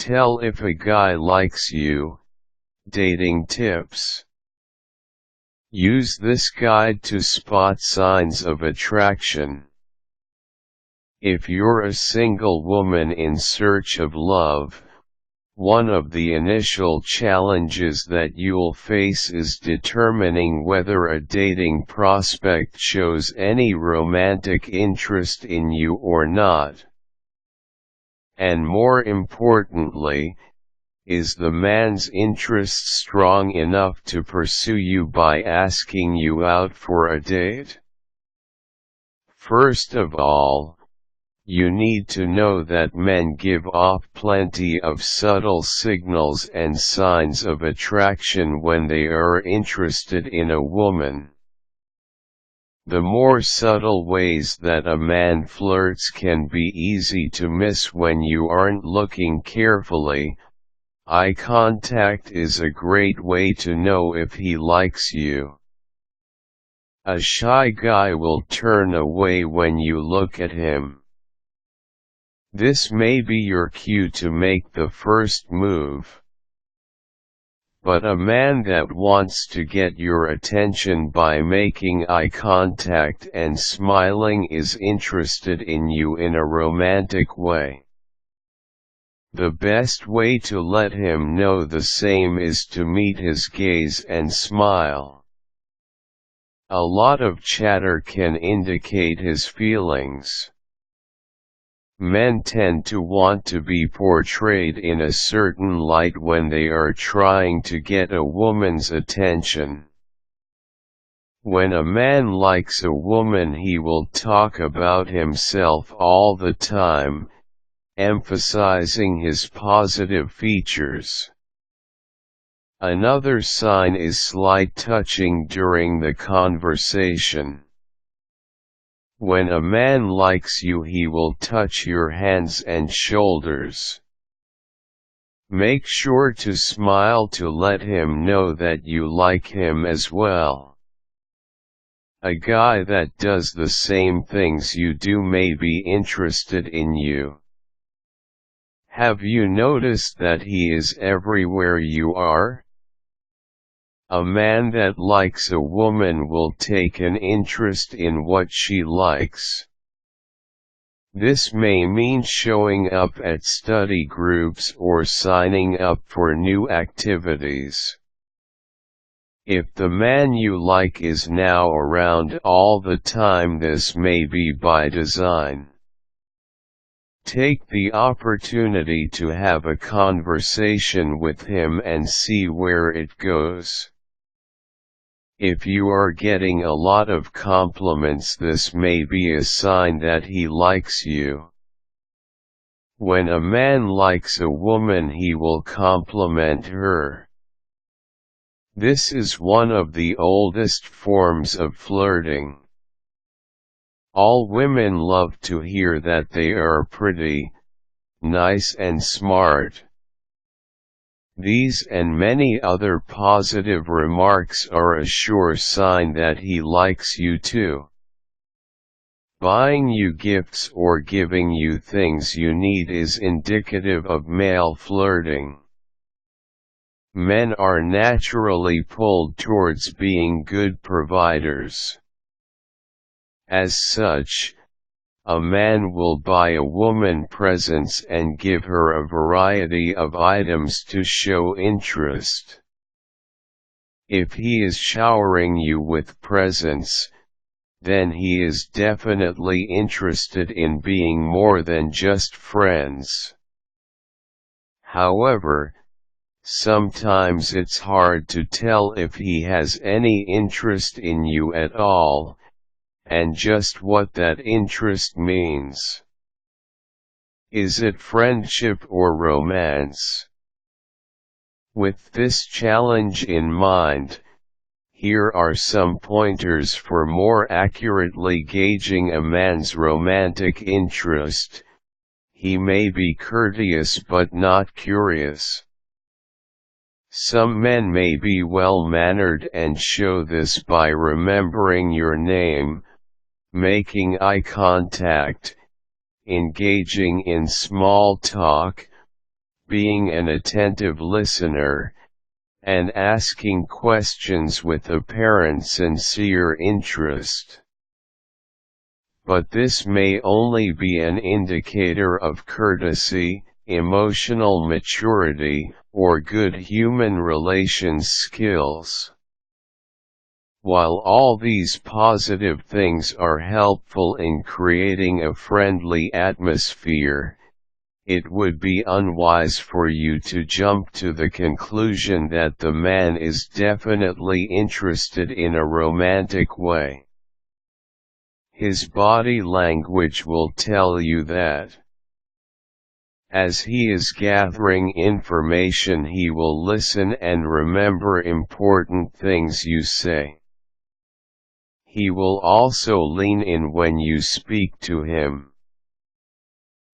tell if a guy likes you. Dating tips. Use this guide to spot signs of attraction. If you're a single woman in search of love, one of the initial challenges that you'll face is determining whether a dating prospect shows any romantic interest in you or not. And more importantly, is the man's interest strong enough to pursue you by asking you out for a date? First of all, you need to know that men give off plenty of subtle signals and signs of attraction when they are interested in a woman. The more subtle ways that a man flirts can be easy to miss when you aren't looking carefully. Eye contact is a great way to know if he likes you. A shy guy will turn away when you look at him. This may be your cue to make the first move. But a man that wants to get your attention by making eye contact and smiling is interested in you in a romantic way. The best way to let him know the same is to meet his gaze and smile. A lot of chatter can indicate his feelings. Men tend to want to be portrayed in a certain light when they are trying to get a woman's attention. When a man likes a woman, he will talk about himself all the time, emphasizing his positive features. Another sign is slight touching during the conversation. When a man likes you, he will touch your hands and shoulders. Make sure to smile to let him know that you like him as well. A guy that does the same things you do may be interested in you. Have you noticed that he is everywhere you are? A man that likes a woman will take an interest in what she likes. This may mean showing up at study groups or signing up for new activities. If the man you like is now around all the time, this may be by design. Take the opportunity to have a conversation with him and see where it goes. If you are getting a lot of compliments, this may be a sign that he likes you. When a man likes a woman, he will compliment her. This is one of the oldest forms of flirting. All women love to hear that they are pretty, nice and smart. These and many other positive remarks are a sure sign that he likes you too. Buying you gifts or giving you things you need is indicative of male flirting. Men are naturally pulled towards being good providers. As such, a man will buy a woman presents and give her a variety of items to show interest. If he is showering you with presents, then he is definitely interested in being more than just friends. However, sometimes it's hard to tell if he has any interest in you at all, and just what that interest means. Is it friendship or romance? With this challenge in mind, here are some pointers for more accurately gauging a man's romantic interest. He may be courteous but not curious. Some men may be well-mannered and show this by remembering your name, making eye contact, engaging in small talk, being an attentive listener, and asking questions with apparent sincere interest. But this may only be an indicator of courtesy, emotional maturity, or good human relations skills. While all these positive things are helpful in creating a friendly atmosphere, it would be unwise for you to jump to the conclusion that the man is definitely interested in a romantic way. His body language will tell you that. As he is gathering information, he will listen and remember important things you say. He will also lean in when you speak to him.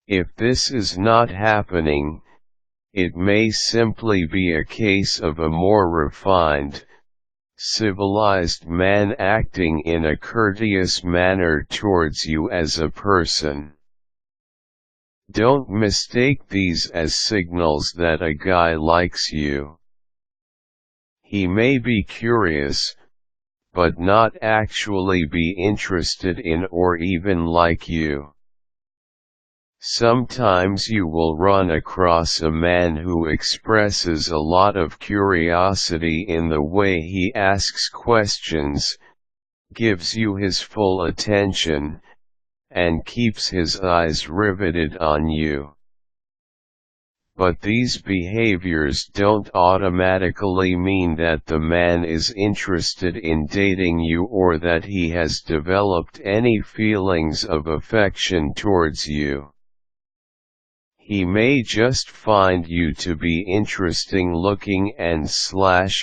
If this is not happening, it may simply be a case of a more refined, civilized man acting in a courteous manner towards you as a person. Don't mistake these as signals that a guy likes you. He may be curious, but not actually be interested in or even like you. Sometimes you will run across a man who expresses a lot of curiosity in the way he asks questions, gives you his full attention, and keeps his eyes riveted on you. But these behaviors don't automatically mean that the man is interested in dating you or that he has developed any feelings of affection towards you. He may just find you to be interesting looking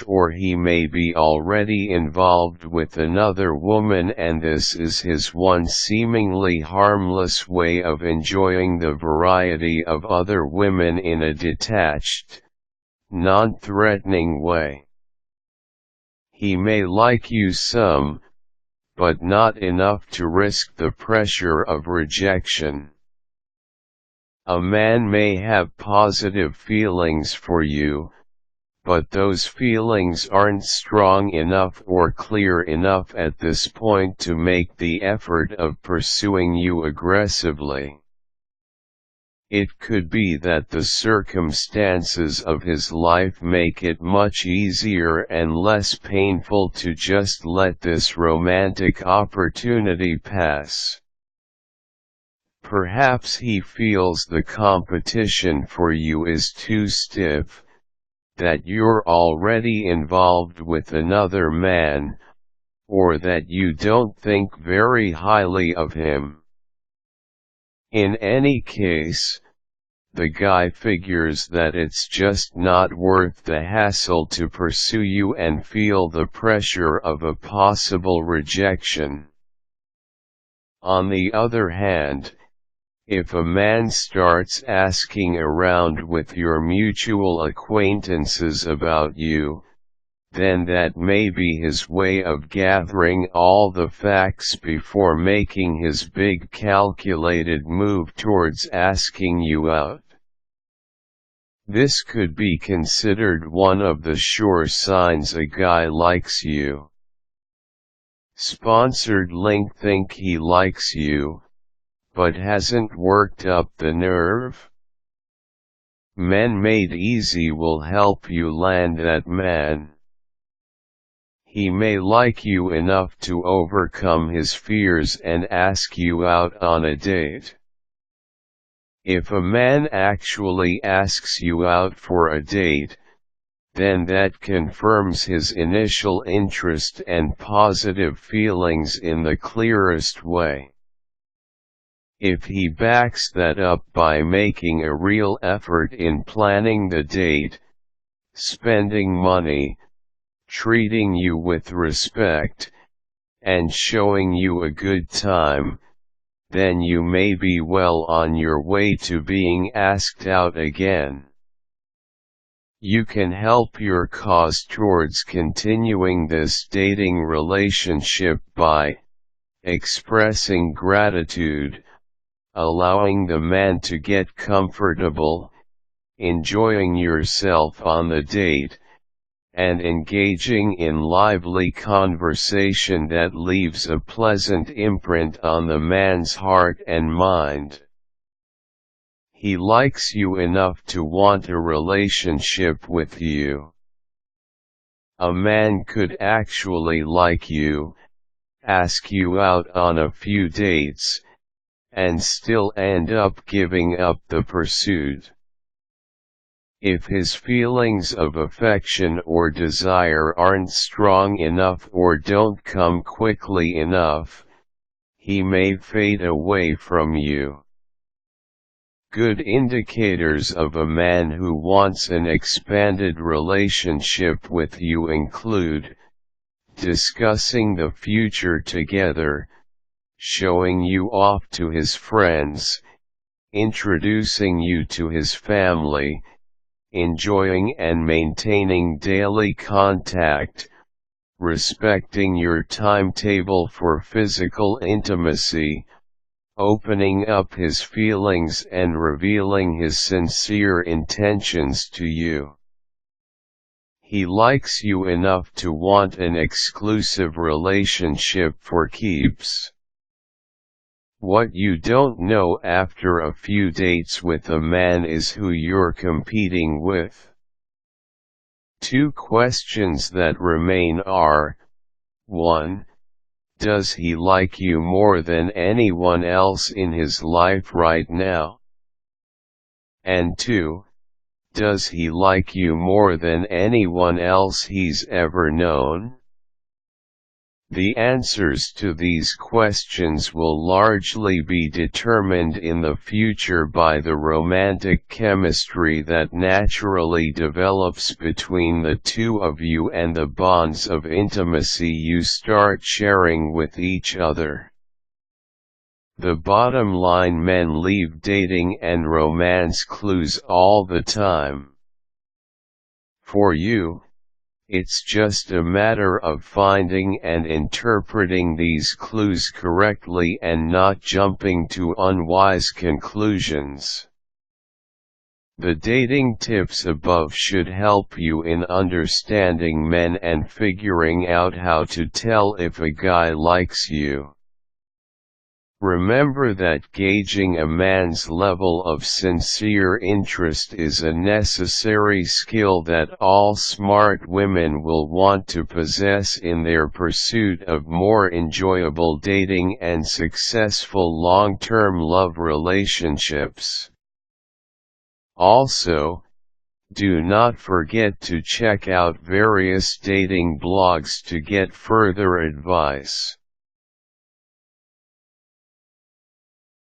or he may be already involved with another woman, and this is his one seemingly harmless way of enjoying the variety of other women in a detached, non-threatening way. He may like you some, but not enough to risk the pressure of rejection. A man may have positive feelings for you, but those feelings aren't strong enough or clear enough at this point to make the effort of pursuing you aggressively. It could be that the circumstances of his life make it much easier and less painful to just let this romantic opportunity pass. Perhaps he feels the competition for you is too stiff, that you're already involved with another man, or that you don't think very highly of him. In any case, the guy figures that it's just not worth the hassle to pursue you and feel the pressure of a possible rejection. On the other hand, if a man starts asking around with your mutual acquaintances about you, then that may be his way of gathering all the facts before making his big calculated move towards asking you out. This could be considered one of the sure signs a guy likes you. Sponsored link: think he likes you, but hasn't worked up the nerve? Men Made Easy will help you land that man. He may like you enough to overcome his fears and ask you out on a date. If a man actually asks you out for a date, then that confirms his initial interest and positive feelings in the clearest way. If he backs that up by making a real effort in planning the date, spending money, treating you with respect, and showing you a good time, then you may be well on your way to being asked out again. You can help your cause towards continuing this dating relationship by expressing gratitude, allowing the man to get comfortable, enjoying yourself on the date, and engaging in lively conversation that leaves a pleasant imprint on the man's heart and mind. He likes you enough to want a relationship with you. A man could actually like you, ask you out on a few dates, and still end up giving up the pursuit. If his feelings of affection or desire aren't strong enough or don't come quickly enough, he may fade away from you. Good indicators of a man who wants an expanded relationship with you include discussing the future together, showing you off to his friends, introducing you to his family, enjoying and maintaining daily contact, respecting your timetable for physical intimacy, opening up his feelings and revealing his sincere intentions to you. He likes you enough to want an exclusive relationship for keeps. What you don't know after a few dates with a man is who you're competing with. Two questions that remain are, 1. Does he like you more than anyone else in his life right now? And 2. Does he like you more than anyone else he's ever known? The answers to these questions will largely be determined in the future by the romantic chemistry that naturally develops between the two of you and the bonds of intimacy you start sharing with each other. The bottom line: men leave dating and romance clues all the time. For you, it's just a matter of finding and interpreting these clues correctly and not jumping to unwise conclusions. The dating tips above should help you in understanding men and figuring out how to tell if a guy likes you. Remember that gauging a man's level of sincere interest is a necessary skill that all smart women will want to possess in their pursuit of more enjoyable dating and successful long-term love relationships. Also, do not forget to check out various dating blogs to get further advice.